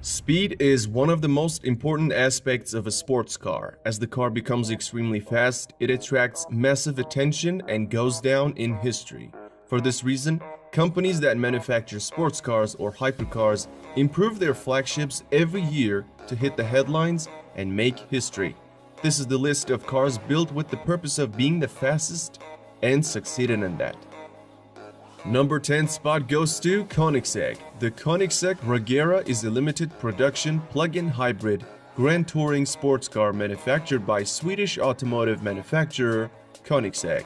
Speed is one of the most important aspects of a sports car. As the car becomes extremely fast, it attracts massive attention and goes down in history. For this reason, companies that manufacture sports cars or hypercars improve their flagships every year to hit the headlines and make history. This is the list of cars built with the purpose of being the fastest and succeeded in that. Number 10 spot goes to Koenigsegg. The Koenigsegg Regera is a limited production plug-in hybrid grand touring sports car manufactured by Swedish automotive manufacturer Koenigsegg.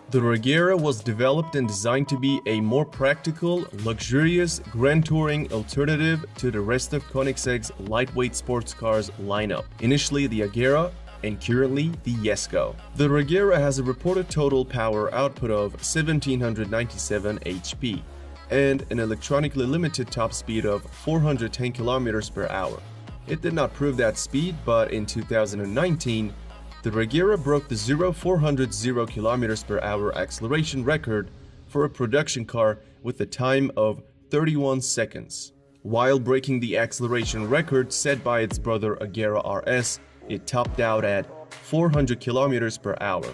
The Regera was developed and designed to be a more practical, luxurious grand touring alternative to the rest of Koenigsegg's lightweight sports cars lineup. Initially the Agera, and currently the Jesko. The Regera has a reported total power output of 1797 HP and an electronically limited top speed of 410 km per hour. It did not prove that speed, but in 2019, the Regera broke the 400 km per hour acceleration record for a production car with a time of 31 seconds. While breaking the acceleration record set by its brother Agera RS, it topped out at 400 km per hour.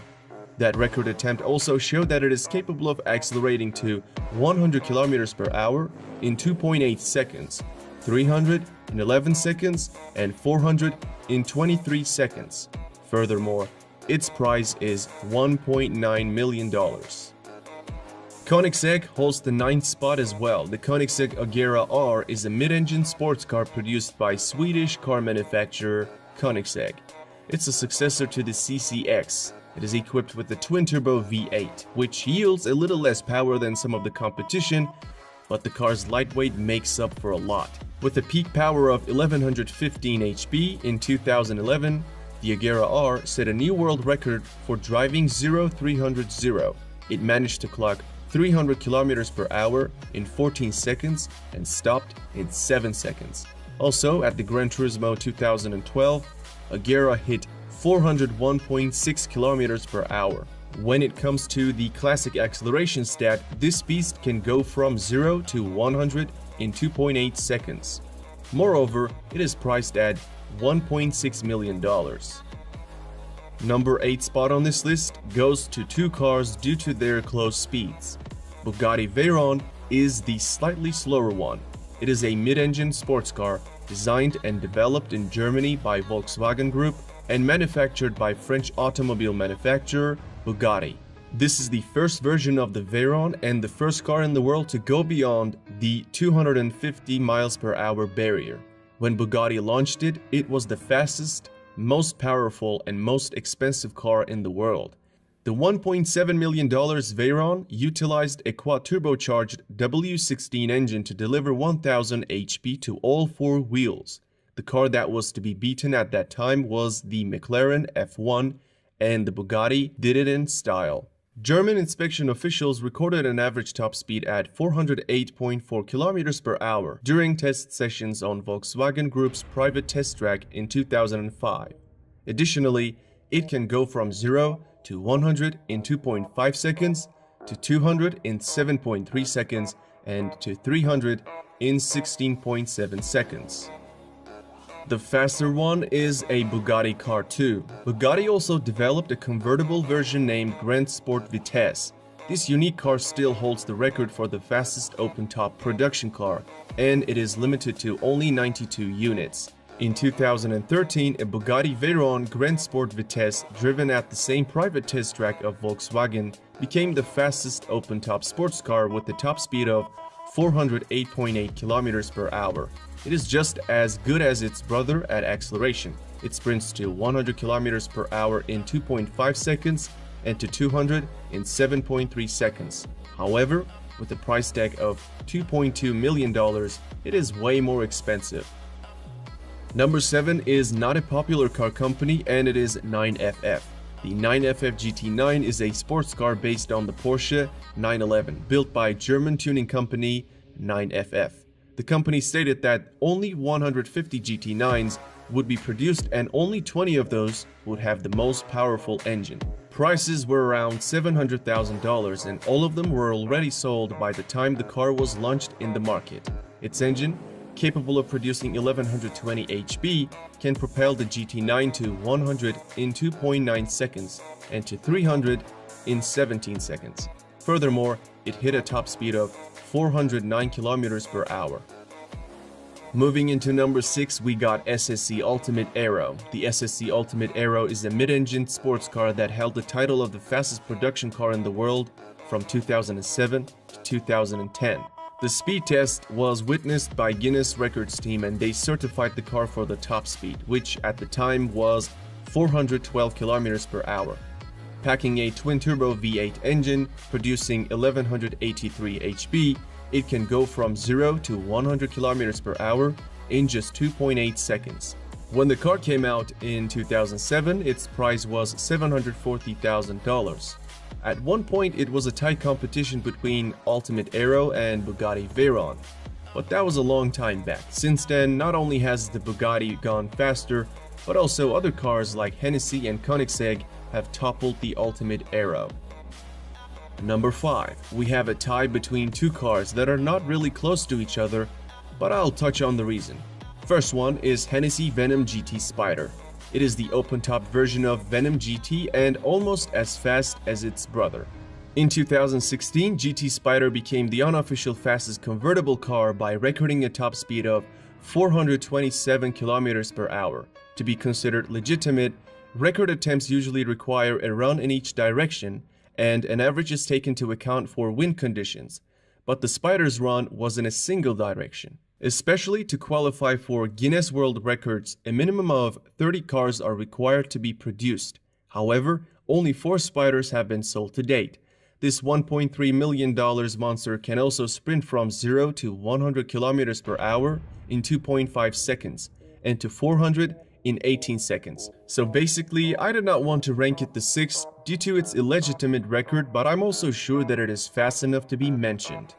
That record attempt also showed that it is capable of accelerating to 100 km per hour in 2.8 seconds, 300 in 11 seconds, and 400 in 23 seconds. Furthermore, its price is $1.9 million. Koenigsegg holds the 9th spot as well. The Koenigsegg Agera R is a mid-engine sports car produced by Swedish car manufacturer Koenigsegg. It's a successor to the CCX. It is equipped with the twin-turbo V8, which yields a little less power than some of the competition, but the car's lightweight makes up for a lot. With a peak power of 1115 HP in 2011, the Agera R set a new world record for driving 0-300. It managed to clock 300 km per hour in 14 seconds and stopped in 7 seconds. Also, at the Gran Turismo 2012, Agera hit 401.6 km per hour. When it comes to the classic acceleration stat, this beast can go from 0 to 100 in 2.8 seconds. Moreover, it is priced at $1.6 million. Number 8 spot on this list goes to two cars due to their close speeds. Bugatti Veyron is the slightly slower one. It is a mid-engine sports car designed and developed in Germany by Volkswagen Group and manufactured by French automobile manufacturer Bugatti. This is the first version of the Veyron and the first car in the world to go beyond the 250 miles per hour barrier. When Bugatti launched it, it was the fastest, most powerful, and most expensive car in the world. The $1.7 million Veyron utilized a quad-turbocharged W16 engine to deliver 1000 HP to all four wheels. The car that was to be beaten at that time was the McLaren F1, and the Bugatti did it in style. German inspection officials recorded an average top speed at 408.4 km per hour during test sessions on Volkswagen Group's private test track in 2005. Additionally, it can go from 0 to 100 in 2.5 seconds, to 200 in 7.3 seconds, and to 300 in 16.7 seconds. The faster one is a Bugatti Car 2. Bugatti also developed a convertible version named Grand Sport Vitesse. This unique car still holds the record for the fastest open-top production car, and it is limited to only 92 units. In 2013, a Bugatti Veyron Grand Sport Vitesse, driven at the same private test track of Volkswagen, became the fastest open-top sports car with a top speed of 408.8 km per hour. It is just as good as its brother at acceleration. It sprints to 100 km per hour in 2.5 seconds and to 200 in 7.3 seconds. However, with a price tag of $2.2 million, it is way more expensive. Number 7 is not a popular car company, and it is 9FF. The 9FF GT9 is a sports car based on the Porsche 911, built by German tuning company 9FF. The company stated that only 150 GT9s would be produced and only 20 of those would have the most powerful engine. Prices were around $700,000 and all of them were already sold by the time the car was launched in the market. Its engine capable of producing 1120 HP, can propel the GT9 to 100 in 2.9 seconds and to 300 in 17 seconds. Furthermore, it hit a top speed of 409 km per hour. Moving into number 6, we got SSC Ultimate Aero. The SSC Ultimate Aero is a mid-engine sports car that held the title of the fastest production car in the world from 2007 to 2010. The speed test was witnessed by Guinness Records team, and they certified the car for the top speed, which at the time was 412 km per hour. Packing a twin-turbo V8 engine, producing 1183 HP, it can go from 0 to 100 km per hour in just 2.8 seconds. When the car came out in 2007, its price was $740,000. At one point, it was a tight competition between Ultimate Aero and Bugatti Veyron, but that was a long time back. Since then, not only has the Bugatti gone faster, but also other cars like Hennessy and Koenigsegg have toppled the Ultimate Aero. Number 5. We have a tie between two cars that are not really close to each other, but I'll touch on the reason. First one is Hennessy Venom GT Spider. It is the open-top version of Venom GT and almost as fast as its brother. In 2016, GT Spider became the unofficial fastest convertible car by recording a top speed of 427 km per hour. To be considered legitimate, record attempts usually require a run in each direction, and an average is taken into account for wind conditions, but the Spider's run was in a single direction. Especially to qualify for Guinness World Records, a minimum of 30 cars are required to be produced. However, only 4 Spiders have been sold to date. This $1.3 million monster can also sprint from 0 to 100 km per hour in 2.5 seconds and to 400 in 18 seconds. So basically, I did not want to rank it the 6th due to its illegitimate record, but I'm also sure that it is fast enough to be mentioned.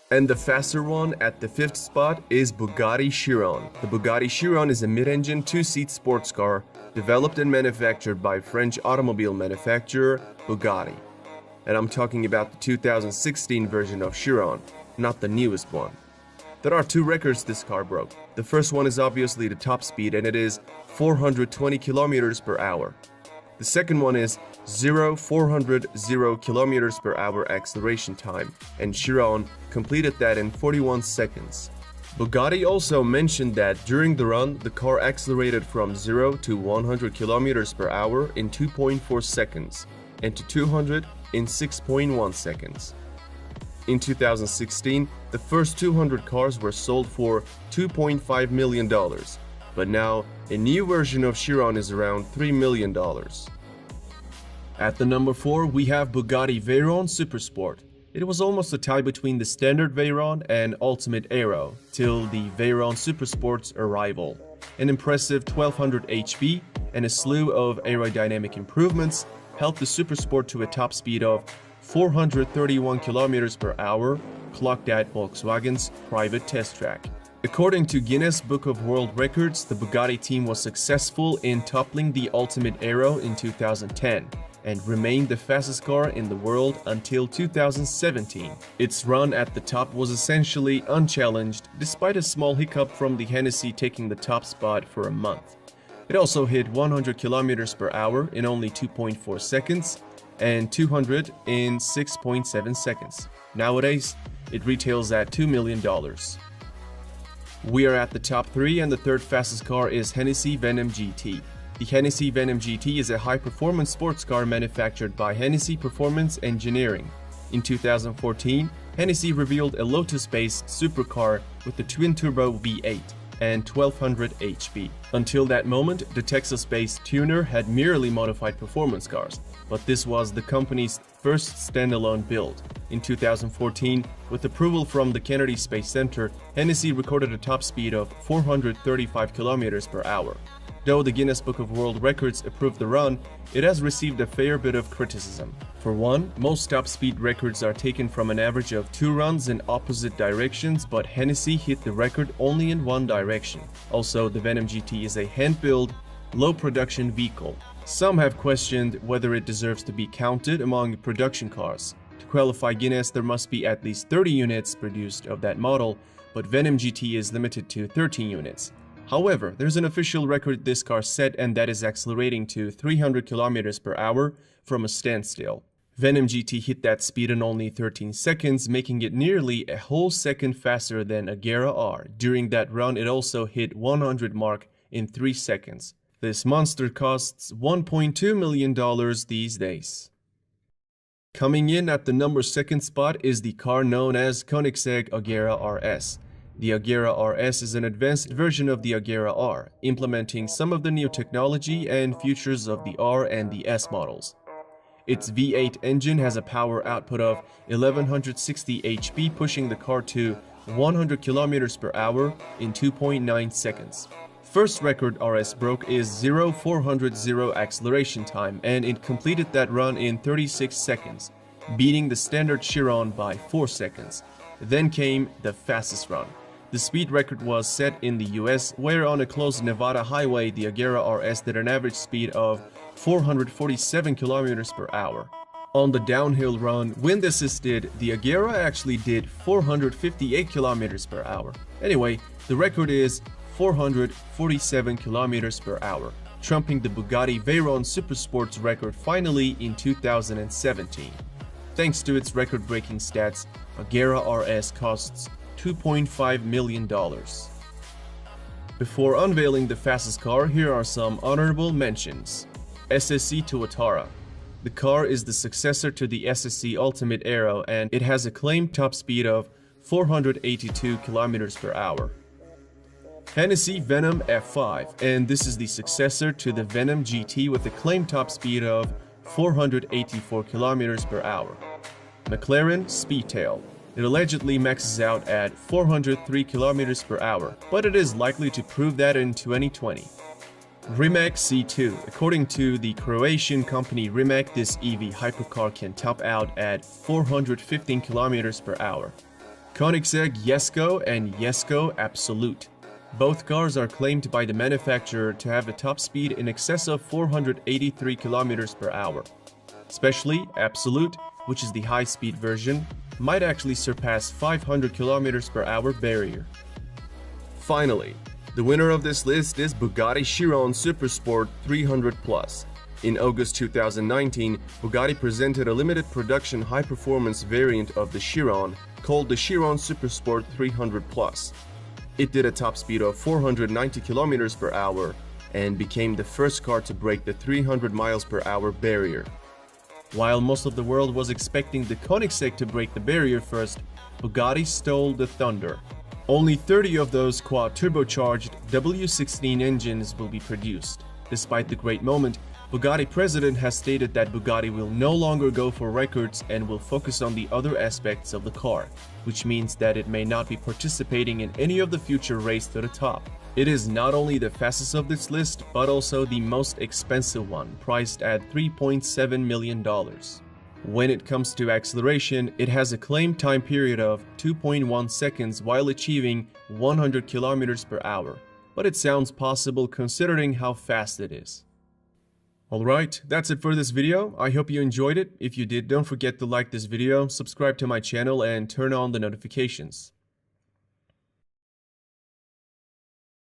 And the faster one at the 5th spot is Bugatti Chiron. The Bugatti Chiron is a mid-engine 2-seat sports car developed and manufactured by French automobile manufacturer Bugatti. And I'm talking about the 2016 version of Chiron, not the newest one. There are 2 records this car broke. The first one is obviously the top speed, and it is 420 km per hour. The second one is 400 km per hour acceleration time, and Chiron completed that in 41 seconds. Bugatti also mentioned that during the run, the car accelerated from 0 to 100 km per hour in 2.4 seconds and to 200 in 6.1 seconds. In 2016, the first 200 cars were sold for $2.5 million, but now a new version of Chiron is around $3 million. At the number 4, we have Bugatti Veyron Supersport. It was almost a tie between the standard Veyron and Ultimate Aero till the Veyron Supersport's arrival. An impressive 1200 HP and a slew of aerodynamic improvements helped the Supersport to a top speed of 431 km per hour, clocked at Volkswagen's private test track. According to Guinness Book of World Records, the Bugatti team was successful in toppling the Ultimate Aero in 2010 and remained the fastest car in the world until 2017. Its run at the top was essentially unchallenged, despite a small hiccup from the Hennessy taking the top spot for a month. It also hit 100 km per hour in only 2.4 seconds and 200 in 6.7 seconds. Nowadays, it retails at $2 million. We are at the top 3, and the third fastest car is Hennessy Venom GT. The Hennessy Venom GT is a high-performance sports car manufactured by Hennessy Performance Engineering. In 2014, Hennessy revealed a Lotus-based supercar with a twin-turbo V8 and 1200 HP. Until that moment, the Texas-based tuner had merely modified performance cars, but this was the company's first standalone build. In 2014, with approval from the Kennedy Space Center, Hennessy recorded a top speed of 435 km per hour. Though the Guinness Book of World Records approved the run, it has received a fair bit of criticism. For one, most top speed records are taken from an average of 2 runs in opposite directions, but Hennessy hit the record only in one direction. Also, the Venom GT is a hand-built, low-production vehicle. Some have questioned whether it deserves to be counted among production cars. To qualify Guinness, there must be at least 30 units produced of that model, but Venom GT is limited to 13 units. However, there's an official record this car set, and that is accelerating to 300 km per hour from a standstill. Venom GT hit that speed in only 13 seconds, making it nearly a whole second faster than Agera R. During that run, it also hit 100 mark in 3 seconds. This monster costs $1.2 million these days. Coming in at the number 2nd spot is the car known as Koenigsegg Agera RS. The Agera RS is an advanced version of the Agera R, implementing some of the new technology and features of the R and the S models. Its V8 engine has a power output of 1160 HP, pushing the car to 100 km per hour in 2.9 seconds. First record RS broke is 0-400 acceleration time, and it completed that run in 36 seconds, beating the standard Chiron by 4 seconds. Then came the fastest run. The speed record was set in the US, where on a closed Nevada highway, the Agera RS did an average speed of 447 km per hour. On the downhill run, wind assisted, the Agera actually did 458 km per hour. Anyway, the record is 447 km per hour, trumping the Bugatti Veyron Supersport's record finally in 2017. Thanks to its record-breaking stats, Agera RS costs $2.5 million. Before unveiling the fastest car, here are some honorable mentions. SSC Tuatara. The car is the successor to the SSC Ultimate Aero, and it has a claimed top speed of 482 km per hour. Hennessy Venom F5, and this is the successor to the Venom GT with a claimed top speed of 484 km per hour. McLaren Speedtail. It allegedly maxes out at 403 km per hour, but it is likely to prove that in 2020. Rimac C2. According to the Croatian company Rimac, this EV hypercar can top out at 415 km per hour. Koenigsegg Jesko and Jesko Absolute. Both cars are claimed by the manufacturer to have a top speed in excess of 483 km per hour. Especially Absolute, which is the high-speed version, might actually surpass 500 km per hour barrier. Finally, the winner of this list is Bugatti Chiron Supersport 300 Plus. In August 2019, Bugatti presented a limited production high-performance variant of the Chiron called the Chiron Supersport 300 Plus. It did a top speed of 490 km per hour and became the first car to break the 300 miles per hour barrier. While most of the world was expecting the Koenigsegg to break the barrier first, Bugatti stole the thunder. Only 30 of those quad-turbocharged W16 engines will be produced. Despite the great moment, Bugatti president has stated that Bugatti will no longer go for records and will focus on the other aspects of the car, which means that it may not be participating in any of the future race to the top. It is not only the fastest of this list, but also the most expensive one, priced at $3.7 million. When it comes to acceleration, it has a claimed time period of 2.1 seconds while achieving 100 km per hour, but it sounds possible considering how fast it is. Alright, that's it for this video. I hope you enjoyed it. If you did, don't forget to like this video, subscribe to my channel, and turn on the notifications.